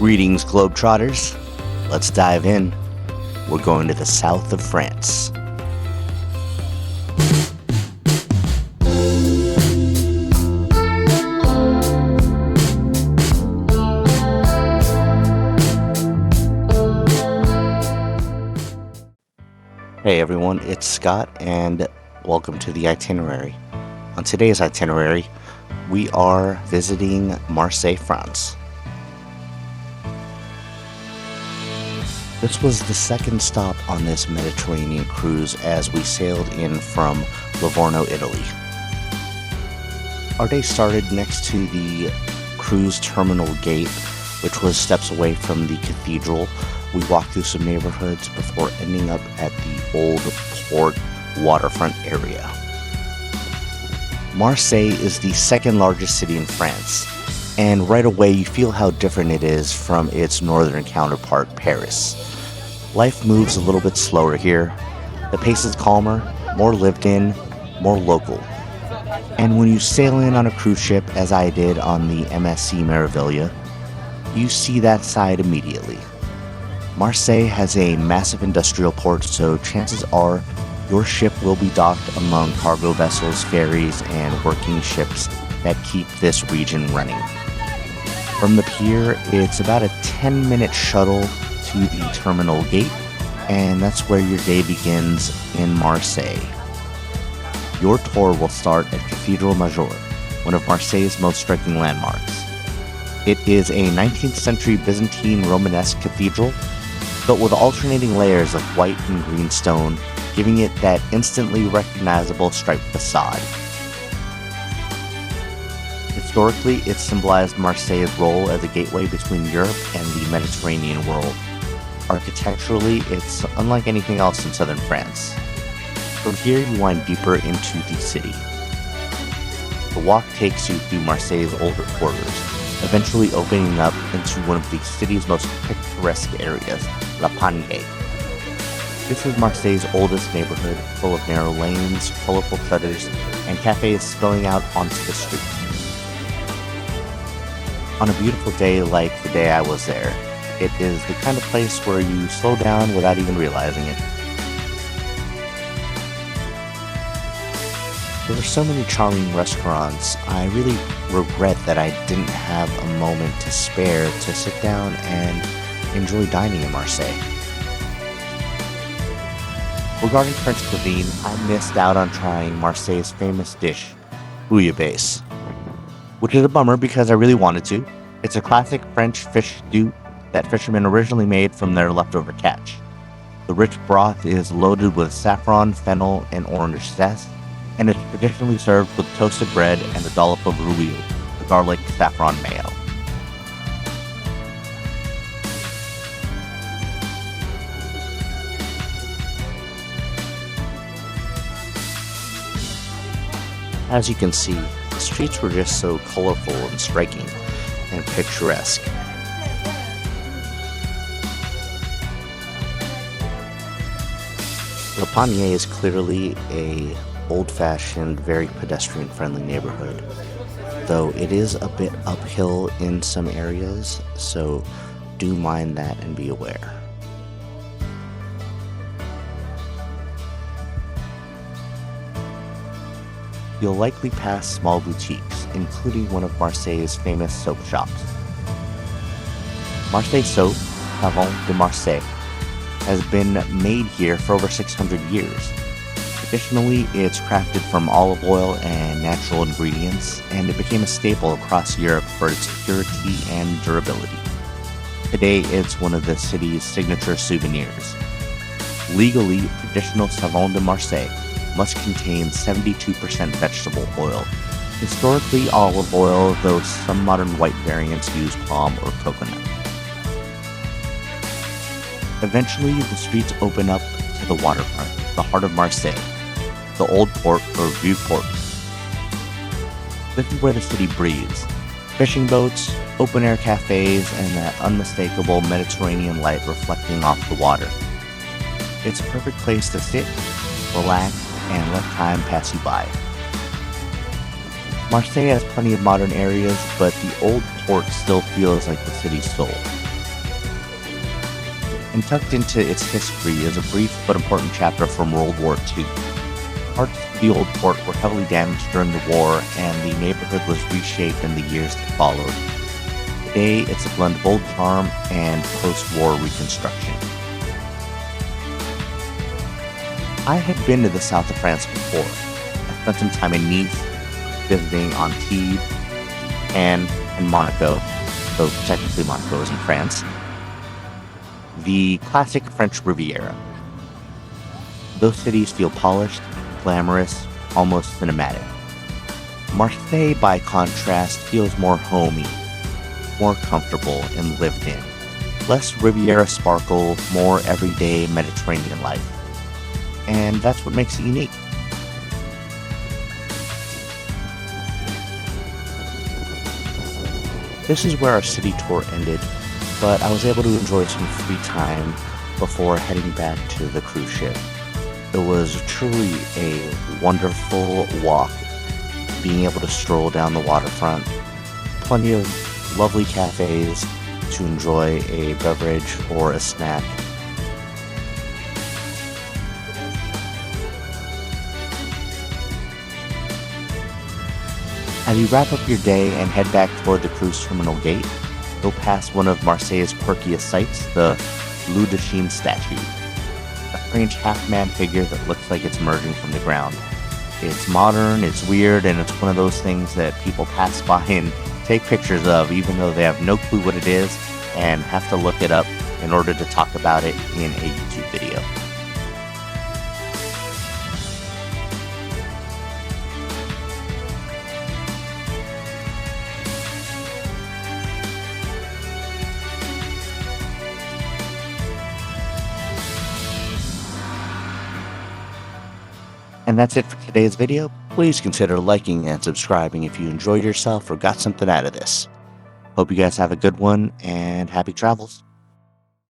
Greetings, Globetrotters. Let's dive in. We're going to the south of France. Hey everyone, it's Scott and welcome to the Itinerary. On today's itinerary, we are visiting Marseille, France. This was the second stop on this Mediterranean cruise as we sailed in from Livorno, Italy. Our day started next to the cruise terminal gate, which was steps away from the cathedral. We walked through some neighborhoods before ending up at the Old Port waterfront area. Marseille is the second largest city in France, and right away you feel how different it is from its northern counterpart, Paris. Life moves a little bit slower here. The pace is calmer, more lived in, more local. And when you sail in on a cruise ship, as I did on the MSC Meraviglia, you see that side immediately. Marseille has a massive industrial port, so chances are your ship will be docked among cargo vessels, ferries, and working ships that keep this region running. From the pier, it's about a 10-minute shuttle to the terminal gate, and that's where your day begins in Marseille. Your tour will start at Cathedral La Major, one of Marseille's most striking landmarks. It is a 19th century Byzantine Romanesque cathedral built with alternating layers of white and green stone, giving it that instantly recognizable striped facade. Historically, it symbolized Marseille's role as a gateway between Europe and the Mediterranean world. Architecturally, it's unlike anything else in southern France. From here, you wind deeper into the city. The walk takes you through Marseille's older quarters, eventually opening up into one of the city's most picturesque areas, Panier. This is Marseille's oldest neighborhood, full of narrow lanes, colorful shutters, and cafes spilling out onto the street. On a beautiful day like the day I was there, it is the kind of place where you slow down without even realizing it. There were so many charming restaurants, I really regret that I didn't have a moment to spare to sit down and enjoy dining in Marseille. Regarding French cuisine, I missed out on trying Marseille's famous dish, bouillabaisse, which is a bummer because I really wanted to. It's a classic French fish stew that fishermen originally made from their leftover catch. The rich broth is loaded with saffron, fennel, and orange zest, and it's traditionally served with toasted bread and a dollop of rouille, the garlic saffron mayo. As you can see, the streets were just so colorful and striking and picturesque. Le Panier is clearly a old-fashioned, very pedestrian-friendly neighborhood, though it is a bit uphill in some areas, so do mind that and be aware. You'll likely pass small boutiques, including one of Marseille's famous soap shops. Marseille soap, Savon de Marseille, has been made here for over 600 years. Traditionally, it's crafted from olive oil and natural ingredients, and it became a staple across Europe for its purity and durability. Today, it's one of the city's signature souvenirs. Legally, traditional Savon de Marseille must contain 72% vegetable oil. Historically olive oil, though some modern white variants use palm or coconut. Eventually, the streets open up to the waterfront, the heart of Marseille, the Old Port or Vieux Port. This is where the city breathes. Fishing boats, open-air cafes, and that unmistakable Mediterranean light reflecting off the water. It's a perfect place to sit, relax, and let time pass you by. Marseille has plenty of modern areas, but the Old Port still feels like the city's soul. And tucked into its history is a brief but important chapter from World War II. Parts of the old port were heavily damaged during the war, and the neighborhood was reshaped in the years that followed. Today, it's a blend of old charm and post-war reconstruction. I had been to the south of France before. I spent some time in Nice, visiting Antibes, and Monaco, though technically Monaco is in France. The classic French Riviera. Those cities feel polished, glamorous, almost cinematic. Marseille, by contrast, feels more homey, more comfortable and lived in. Less Riviera sparkle, more everyday Mediterranean life. And that's what makes it unique. This is where our city tour ended, but I was able to enjoy some free time before heading back to the cruise ship. It was truly a wonderful walk, being able to stroll down the waterfront, plenty of lovely cafes to enjoy a beverage or a snack. As you wrap up your day and head back toward the cruise terminal gate, you'll pass one of Marseille's quirkiest sights, the Bleu de Chine statue. A strange half-man figure that looks like it's emerging from the ground. It's modern, it's weird, and it's one of those things that people pass by and take pictures of even though they have no clue what it is and have to look it up in order to talk about it in a YouTube video. And that's it for today's video. Please consider liking and subscribing if you enjoyed yourself or got something out of this. Hope you guys have a good one and happy travels.